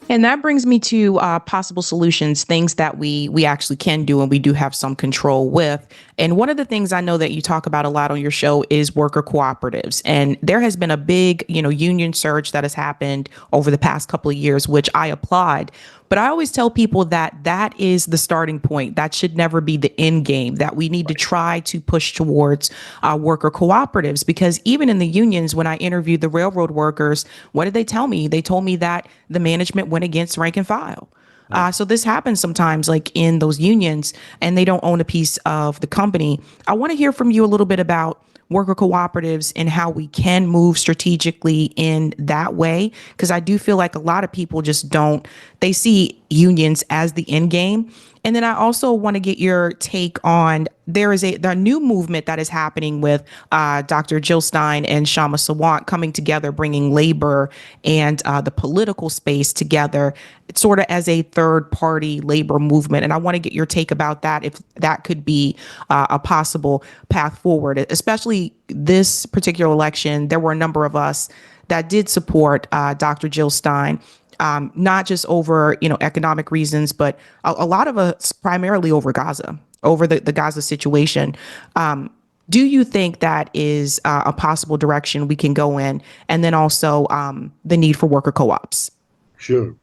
And that brings me to possible solutions, things that we actually can do and we do have some control with. And one of the things I know that you talk about a lot on your show is worker cooperatives. And there has been a big, union surge that has happened over the past couple of years, which I applaud. But I always tell people that that is the starting point. That should never be the end game, that we need to try to push towards worker cooperatives. Because even in the unions, when I interviewed the railroad workers, what did they tell me? They told me that the management went against rank and file. So this happens sometimes, like in those unions, and they don't own a piece of the company. I want to hear from you a little bit about worker cooperatives and how we can move strategically in that way. Because I do feel like a lot of people just don't, they see unions as the end game. And then I also want to get your take on there is the new movement that is happening with Dr. Jill Stein and Shama Sawant coming together, bringing labor and the political space together, sort of as a third party labor movement. And I want to get your take about that, if that could be a possible path forward, especially this particular election. There were a number of us that did support Dr. Jill Stein, not just over, economic reasons, but a lot of us primarily over Gaza, over the Gaza situation. Do you think that is a possible direction we can go in? And then also the need for worker co-ops? Sure.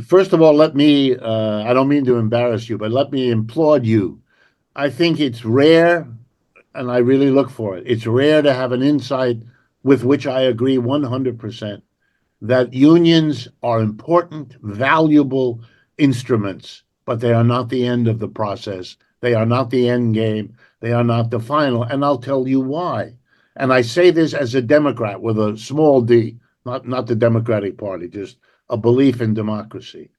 First of all, let me, I don't mean to embarrass you, but let me applaud you. I think it's rare, and I really look for it. It's rare to have an insight with which I agree 100%. That unions are important, valuable instruments, but they are not the end of the process. They are not the end game. They are not the final. And I'll tell you why. And I say this as a Democrat with a small d, not the Democratic Party, just a belief in democracy.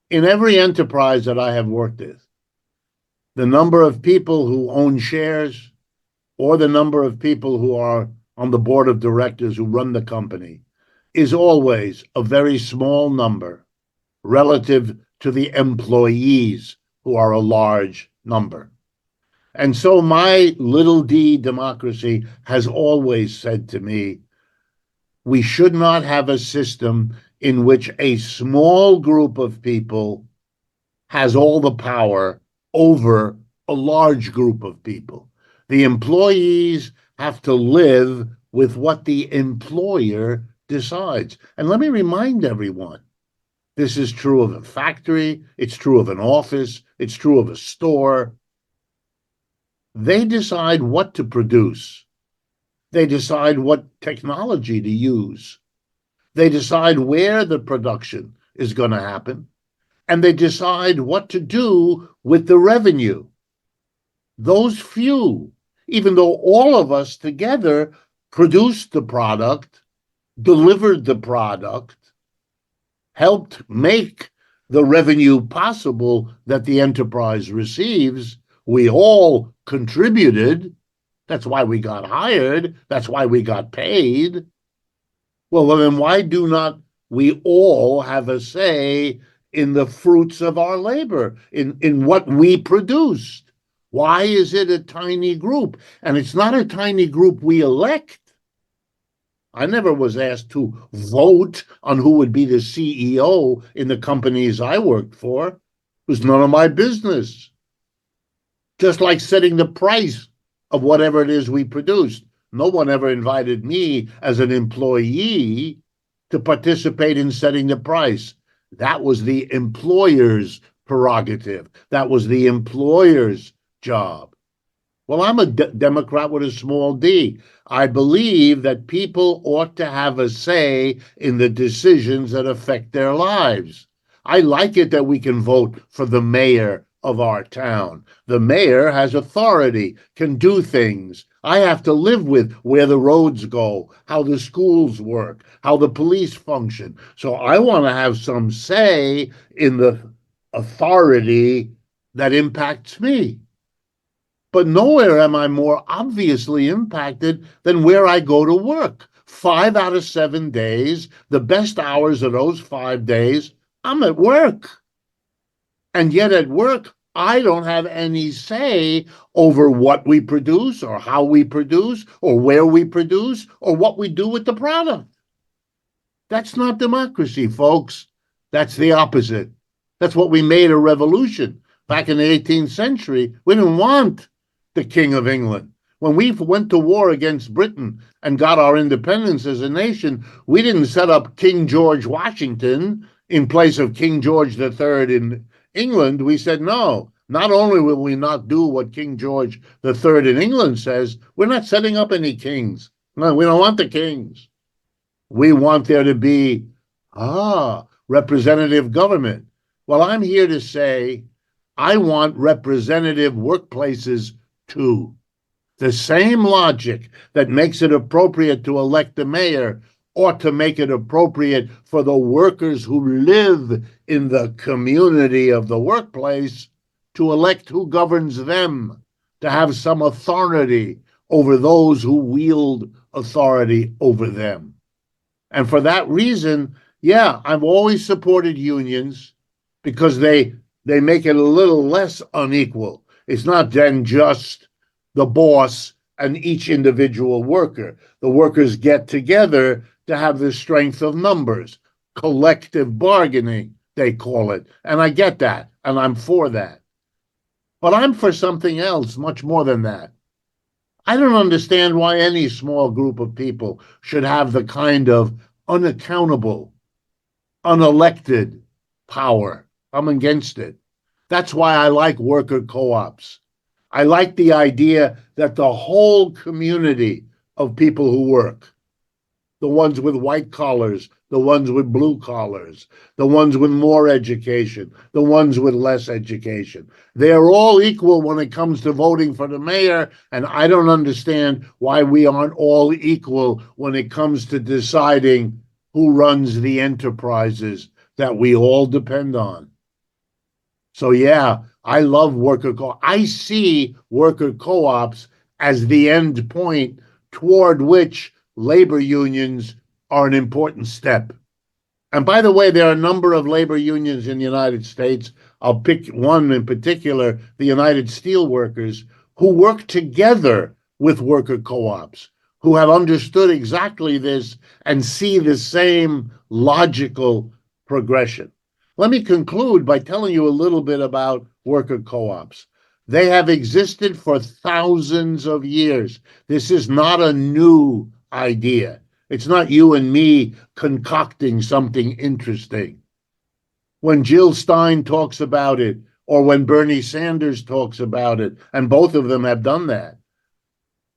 In every enterprise that I have worked with, the number of people who own shares or the number of people who are on the board of directors who run the company is always a very small number relative to the employees, who are a large number. And so my little d democracy has always said to me, we should not have a system in which a small group of people has all the power over a large group of people. The employees have to live with what the employer decides. And let me remind everyone, this is true of a factory, it's true of an office, it's true of a store. They decide what to produce. They decide what technology to use. They decide where the production is going to happen. And they decide what to do with the revenue. Those few, even though all of us together produced the product, delivered the product, helped make the revenue possible that the enterprise receives, we all contributed. That's why we got hired. That's why we got paid. Well, then why do not we all have a say in the fruits of our labor, in what we produced? Why is it a tiny group? And it's not a tiny group we elect. I never was asked to vote on who would be the CEO in the companies I worked for. It was none of my business. Just like setting the price of whatever it is we produced. No one ever invited me as an employee to participate in setting the price. That was the employer's prerogative. That was the employer's job. Well, I'm a Democrat with a small d. I believe that people ought to have a say in the decisions that affect their lives. I like it that we can vote for the mayor of our town. The mayor has authority, can do things. I have to live with where the roads go, how the schools work, how the police function. So I want to have some say in the authority that impacts me. But nowhere am I more obviously impacted than where I go to work. 5 out of 7 days, the best hours of those 5 days, I'm at work. And yet at work, I don't have any say over what we produce or how we produce or where we produce or what we do with the product. That's not democracy, folks. That's the opposite. That's what we made a revolution back in the 18th century. We didn't want the King of England. When we went to war against Britain and got our independence as a nation, we didn't set up King George Washington in place of King George III in England. We said, no, not only will we not do what King George III in England says, we're not setting up any kings. No, we don't want the kings. We want there to be, representative government. Well, I'm here to say I want representative workplaces too. The same logic that makes it appropriate to elect the mayor ought to make it appropriate for the workers who live in the community of the workplace to elect who governs them, to have some authority over those who wield authority over them. And for that reason, yeah, I've always supported unions because they make it a little less unequal. It's not then just the boss and each individual worker. The workers get together to have the strength of numbers. Collective bargaining, they call it. And I get that, and I'm for that. But I'm for something else, much more than that. I don't understand why any small group of people should have the kind of unaccountable, unelected power. I'm against it. That's why I like worker co-ops. I like the idea that the whole community of people who work, the ones with white collars, the ones with blue collars, the ones with more education, the ones with less education, they're all equal when it comes to voting for the mayor, and I don't understand why we aren't all equal when it comes to deciding who runs the enterprises that we all depend on. So yeah, I love worker co-ops. I see worker co-ops as the end point toward which labor unions are an important step. And by the way, there are a number of labor unions in the United States. I'll pick one in particular, the United Steelworkers, who work together with worker co-ops, who have understood exactly this and see the same logical progression. Let me conclude by telling you a little bit about worker co-ops. They have existed for thousands of years. This is not a new idea. It's not you and me concocting something interesting. When Jill Stein talks about it, or when Bernie Sanders talks about it, and both of them have done that,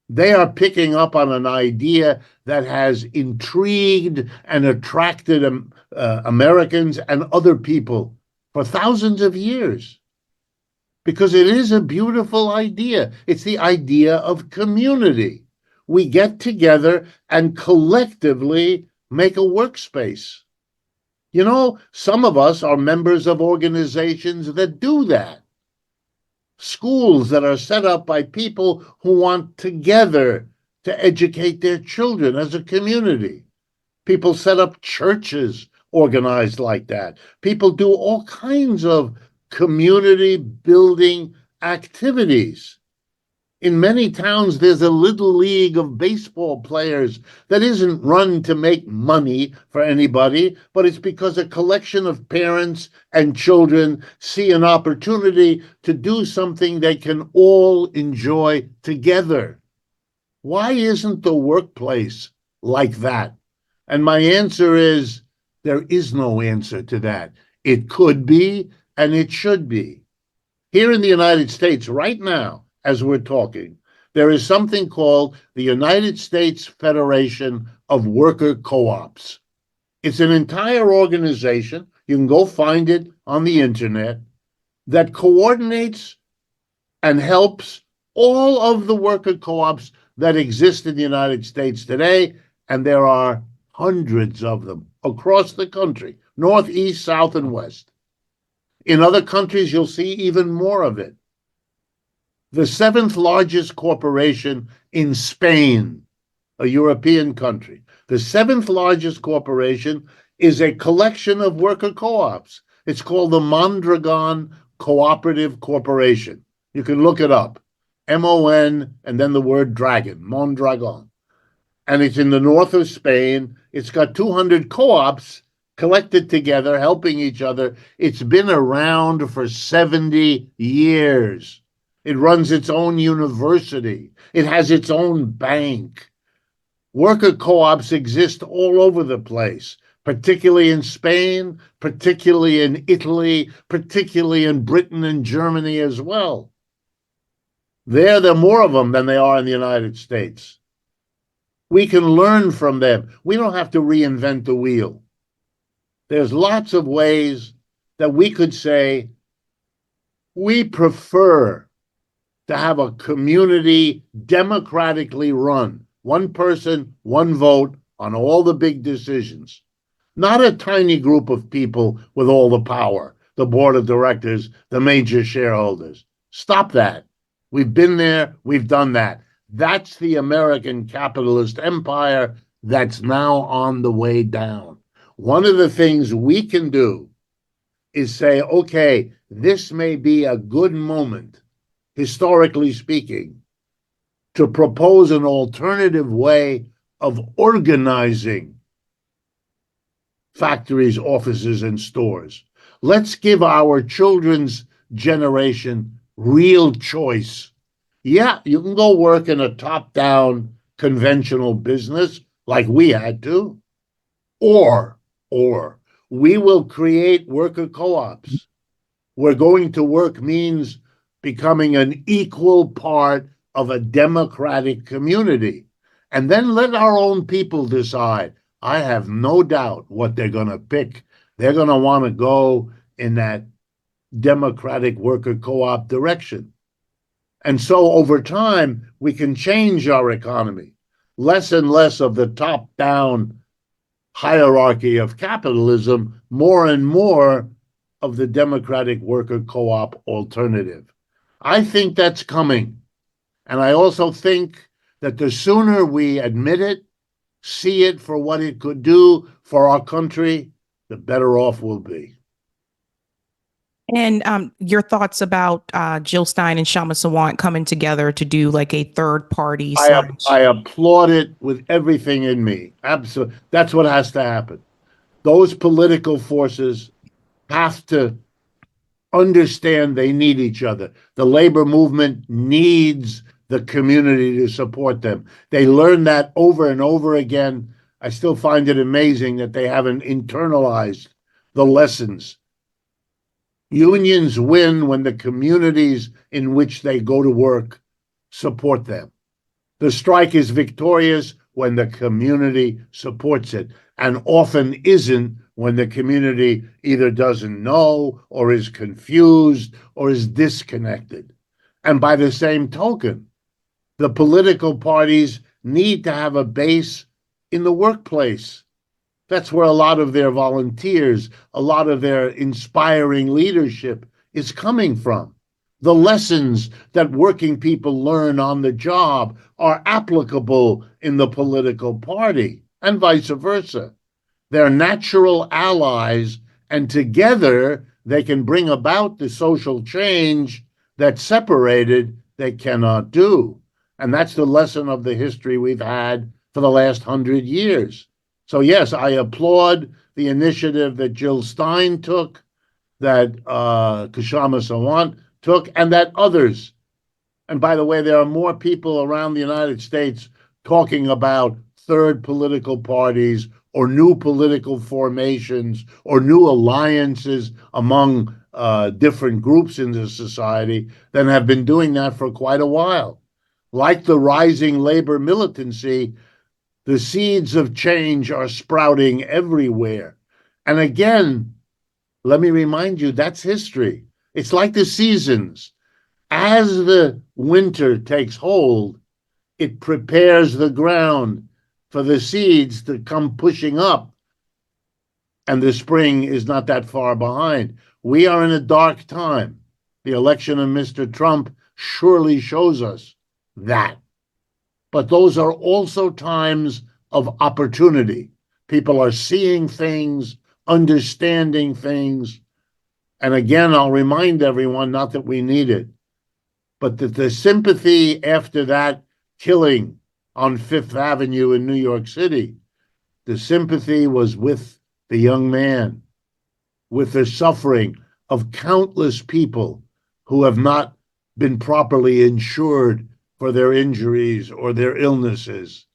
they are picking up on an idea that has intrigued and attracted Americans and other people for thousands of years. Because it is a beautiful idea. It's the idea of community. We get together and collectively make a workspace. You know, some of us are members of organizations that do that. Schools that are set up by people who want together to educate their children as a community. People set up churches organized like that. People do all kinds of community building activities. In many towns, there's a little league of baseball players that isn't run to make money for anybody, but it's because a collection of parents and children see an opportunity to do something they can all enjoy together. Why isn't the workplace like that? And my answer is, there is no answer to that. It could be, and it should be. Here in the United States right now, as we're talking, there is something called the United States Federation of Worker Co-ops. It's an entire organization, you can go find it on the internet, that coordinates and helps all of the worker co-ops that exist in the United States today, and there are hundreds of them across the country, north, east, south, and west. In other countries, you'll see even more of it. The seventh largest corporation in Spain, a European country, the seventh largest corporation is a collection of worker co-ops. It's called the Mondragon Cooperative Corporation. You can look it up. M-O-N and then the word dragon, Mondragon. and it's in the north of Spain. It's got 200 co-ops collected together, helping each other. It's been around for 70 years. It runs its own university. It has its own bank. Worker co-ops exist all over the place, particularly in Spain, particularly in Italy, particularly in Britain and Germany as well. There are more of them than they are in the United States. We can learn from them. We don't have to reinvent the wheel. There's lots of ways that we could say we prefer to have a community democratically run, one person, one vote on all the big decisions, not a tiny group of people with all the power, the board of directors, the major shareholders. Stop that. We've been there, we've done that. That's the American capitalist empire that's now on the way down. One of the things we can do is say, okay, this may be a good moment, historically speaking, to propose an alternative way of organizing factories, offices, and stores. Let's give our children's generation real choice. Yeah, you can go work in a top-down conventional business like we had to, or we will create worker co-ops where going to work means becoming an equal part of a democratic community. And then let our own people decide. I have no doubt what they're going to pick. They're going to want to go in that democratic worker co-op direction. And so over time, we can change our economy. Less and less of the top-down hierarchy of capitalism, more and more of the democratic worker co-op alternative. I think that's coming. And I also think that the sooner we admit it, see it for what it could do for our country, the better off we'll be. And your thoughts about Jill Stein and Shama Sawant coming together to do like a third party slash. I applaud it with everything in me. Absolutely. That's what has to happen. Those political forces have to understand they need each other. The labor movement needs the community to support them. They learn that over and over again. I still find it amazing that they haven't internalized the lessons. Unions win when the communities in which they go to work support them. The strike is victorious when the community supports it, and often isn't when the community either doesn't know or is confused or is disconnected. And by the same token, the political parties need to have a base in the workplace. That's where a lot of their volunteers, a lot of their inspiring leadership is coming from. The lessons that working people learn on the job are applicable in the political party and vice versa. They're natural allies, and together they can bring about the social change that separated they cannot do. And that's the lesson of the history we've had for the last 100 years. So yes, I applaud the initiative that Jill Stein took, that Kshama Sawant took, and that others. And by the way, there are more people around the United States talking about third political parties or new political formations or new alliances among different groups in the society than have been doing that for quite a while. Like the rising labor militancy, the seeds of change are sprouting everywhere. And again, let me remind you, that's history. It's like the seasons. As the winter takes hold, it prepares the ground for the seeds to come pushing up. And the spring is not that far behind. We are in a dark time. The election of Mr. Trump surely shows us that. But those are also times of opportunity. People are seeing things, understanding things. And again, I'll remind everyone, not that we need it, but that the sympathy after that killing on Fifth Avenue in New York City. The sympathy was with the young man, with the suffering of countless people who have not been properly insured for their injuries or their illnesses,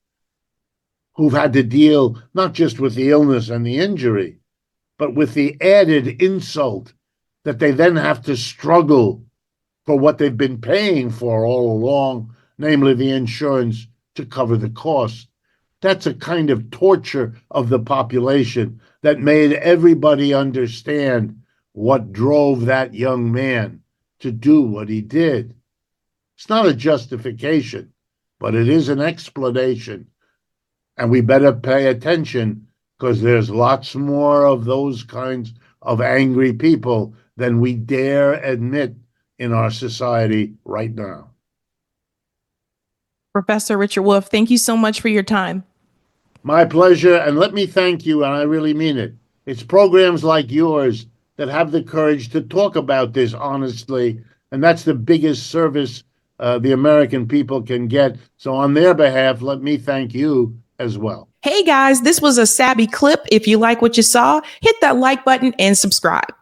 who've had to deal not just with the illness and the injury, but with the added insult that they then have to struggle for what they've been paying for all along, namely the insurance to cover the cost. That's a kind of torture of the population that made everybody understand what drove that young man to do what he did. It's not a justification, but it is an explanation. And we better pay attention because there's lots more of those kinds of angry people than we dare admit in our society right now. Professor Richard Wolff, thank you so much for your time. My pleasure. And let me thank you, and I really mean it. It's programs like yours that have the courage to talk about this honestly. And that's the biggest service the American people can get. So on their behalf, let me thank you as well. Hey guys, this was a Sabby clip. If you like what you saw, hit that like button and subscribe.